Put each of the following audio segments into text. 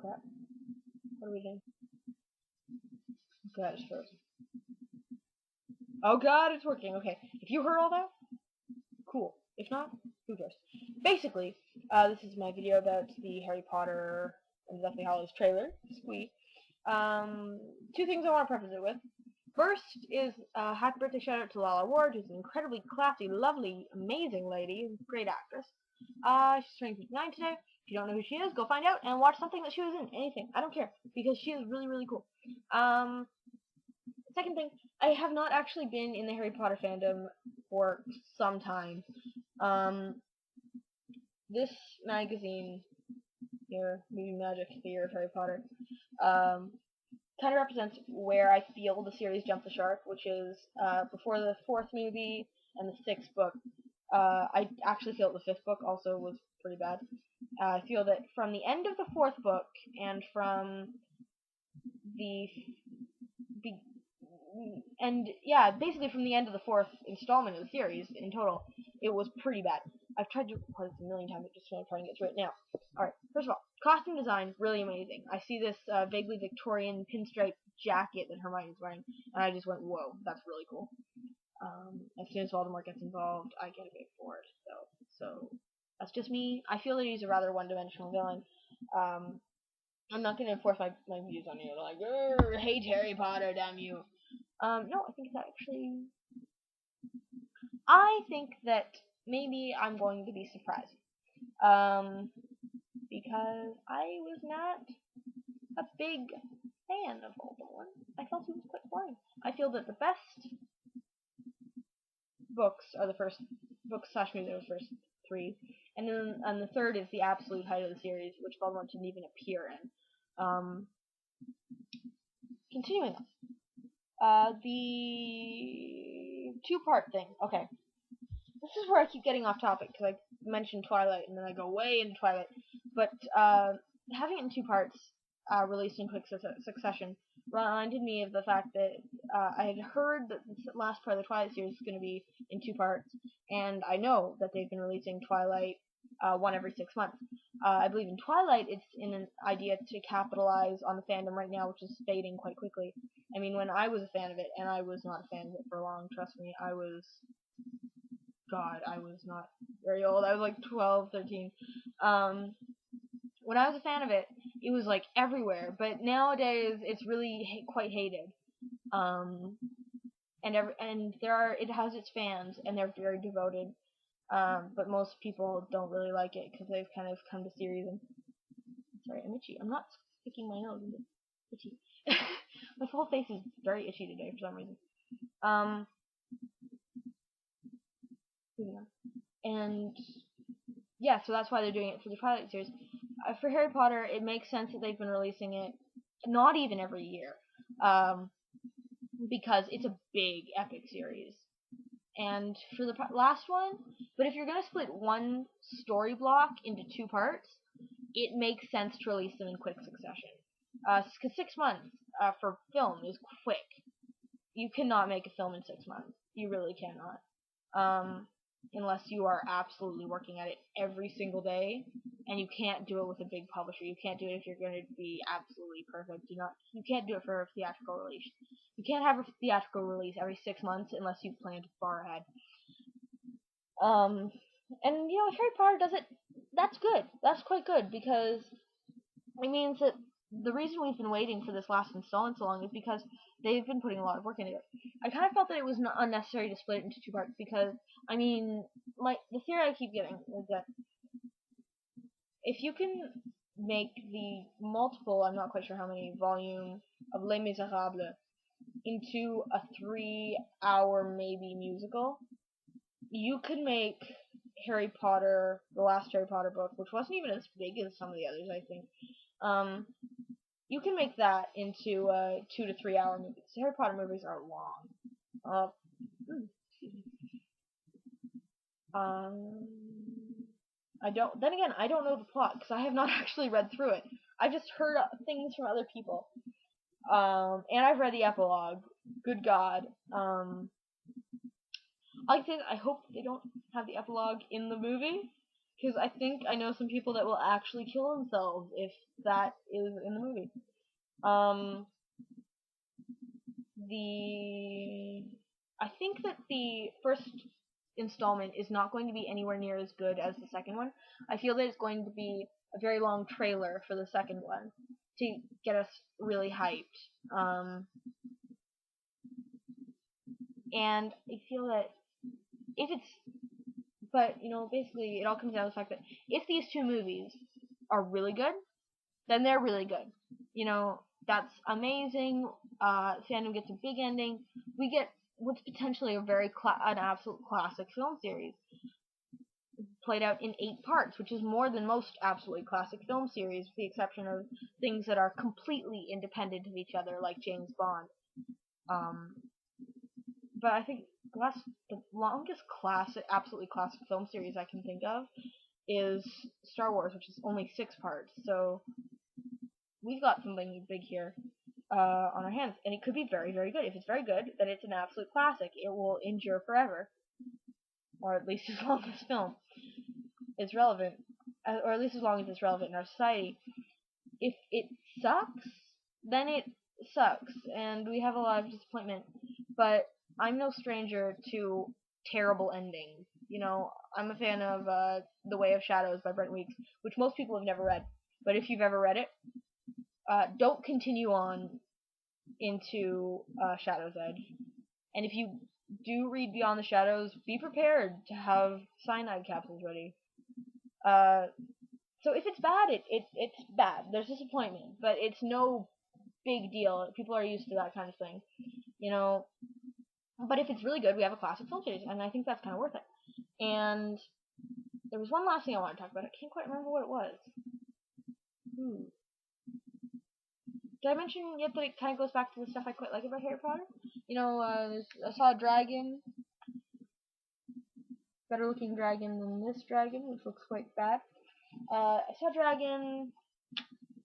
crap. What are we doing? God, it's frozen. Oh god, it's working. Okay. If you heard all that, cool. If not, who cares? Basically, this is my video about the Harry Potter and the Deathly Hallows trailer. Squee. Two things I want to preface it with. First is happy birthday shout out to Lala Ward, who's an incredibly classy, lovely, amazing lady, great actress. She's turning 59 today. If you don't know who she is, go find out and watch something that she was in. Anything. I don't care. Because she is really, really cool. Second thing, I have not actually been in the Harry Potter fandom for some time. This magazine here, Movie Magic, the Year of Harry Potter, kind of represents where I feel the series jumped the shark, which is before the 4th movie and the 6th book. I actually feel the 5th book also was pretty bad. I feel that from the end of the 4th book and from the basically from the end of the 4th installment of the series in total, it was pretty bad. I've tried to record this a million times, I'm just trying to get through it now. Alright, first of all, costume design, really amazing. I see this vaguely Victorian pinstripe jacket that Hermione's wearing, and I just went, whoa, that's really cool. As soon as Voldemort gets involved, I get a big for it, so that's just me. I feel that he's a rather one-dimensional villain. I'm not going to enforce my views on you, like, hate Harry Potter, damn you. No, I think it's actually... I think that maybe I'm going to be surprised. Because I was not a big fan of Voldemort. I felt he was quite boring. I feel that the best books are the first books / movies are the first 3, and then the 3rd is the absolute height of the series, which Voldemort didn't even appear in. Continuing on, the 2-part thing. Okay, this is where I keep getting off topic because I mentioned Twilight and then I go way into Twilight. But having it in 2 parts, released in quick succession, reminded me of the fact that I had heard that the last part of the Twilight series is going to be in 2 parts, and I know that they've been releasing Twilight one every 6 months. I believe in Twilight it's in an idea to capitalize on the fandom right now, which is fading quite quickly. I mean, when I was a fan of it, and I was not a fan of it for long, trust me, I was not very old. I was like 12, 13. When I was a fan of it, it was like everywhere, but nowadays it's really quite hated. It has its fans, and they're very devoted. But most people don't really like it because they've kind of come to series and... Sorry, I'm itchy. I'm not sticking my nose. It's itchy. My whole face is very itchy today for some reason. Moving on. And yeah, so that's why they're doing it for the Twilight series. For Harry Potter, it makes sense that they've been releasing it not even every year, because it's a big epic series. And for the last one, but if you're going to split one story block into 2 parts, it makes sense to release them in quick succession. Because 6 months for film is quick. You cannot make a film in 6 months. You really cannot. Unless you are absolutely working at it every single day, and you can't do it with a big publisher. You can't do it if you're going to be absolutely perfect. You can't do it for a theatrical release. You can't have a theatrical release every 6 months unless you've planned far ahead. And if Harry Potter does it, that's good. That's quite good, because it means that the reason we've been waiting for this last installment so long is because they've been putting a lot of work into it. I kind of felt that it was not unnecessary to split it into 2 parts because, I mean, the theory I keep getting is that if you can make the multiple, I'm not quite sure how many, volume of Les Miserables into a 3-hour maybe musical, you could make Harry Potter, the last Harry Potter book, which wasn't even as big as some of the others, I think, you can make that into 2 to 3 hour movies. Harry Potter movies are long. I don't know the plot because I have not actually read through it. I've just heard things from other people. And I've read the epilogue. Good God. I hope they don't have the epilogue in the movie, because I think I know some people that will actually kill themselves if that is in the movie. The I think that the first installment is not going to be anywhere near as good as the second one. I feel that it's going to be a very long trailer for the second one to get us really hyped. And I feel that if it's, but basically it all comes down to the fact that if these two movies are really good, then they're really good. That's amazing. Fandom gets a big ending. We get what's potentially an absolute classic film series played out in 8 parts, which is more than most absolutely classic film series, with the exception of things that are completely independent of each other, like James Bond. But I think the longest absolutely classic film series I can think of is Star Wars, which is only 6 parts. So we've got something big here on our hands, and it could be very, very good. If it's very good, then it's an absolute classic. It will endure forever, or at least as long as film is relevant, or at least as long as it's relevant in our society. If it sucks, then it sucks, and we have a lot of disappointment. But I'm no stranger to terrible endings. I'm a fan of The Way of Shadows by Brent Weeks, which most people have never read. But if you've ever read it, don't continue on into Shadow's Edge. And if you do read Beyond the Shadows, be prepared to have cyanide capsules ready. So if it's bad, it's bad. There's disappointment, but it's no big deal. People are used to that kind of thing, But if it's really good, we have a classic film series, and I think that's kind of worth it. And there was one last thing I want to talk about. I can't quite remember what it was. Did I mention yet that it kind of goes back to the stuff I quite like about Harry Potter? I saw a dragon. Better looking dragon than this dragon, which looks quite bad. I saw a dragon.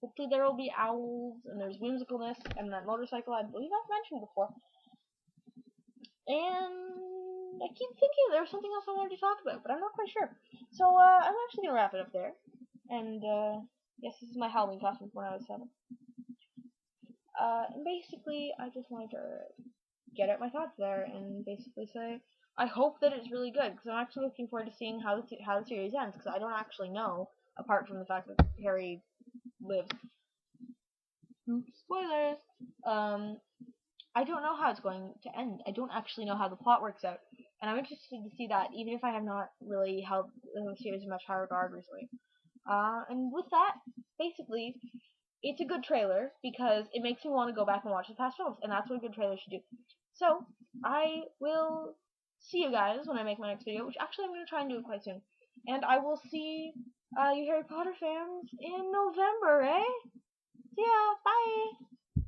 Hopefully there will be owls, and there's whimsicalness, and that motorcycle I believe I've mentioned before. And I keep thinking there was something else I wanted to talk about, but I'm not quite sure. So I'm actually going to wrap it up there. And yes, this is my Halloween costume from when I was 7. And basically, I just wanted to get out my thoughts there and basically say I hope that it's really good, because I'm actually looking forward to seeing how the series ends, because I don't actually know, apart from the fact that Harry lives. Oops, spoilers! I don't know how it's going to end. I don't actually know how the plot works out, and I'm interested to see that, even if I have not really held the series in much high regard recently. And with that, basically, it's a good trailer because it makes me want to go back and watch the past films, and that's what a good trailer should do. So, I will see you guys when I make my next video, which actually I'm going to try and do it quite soon. And I will see you Harry Potter fans in November, eh? See ya, bye!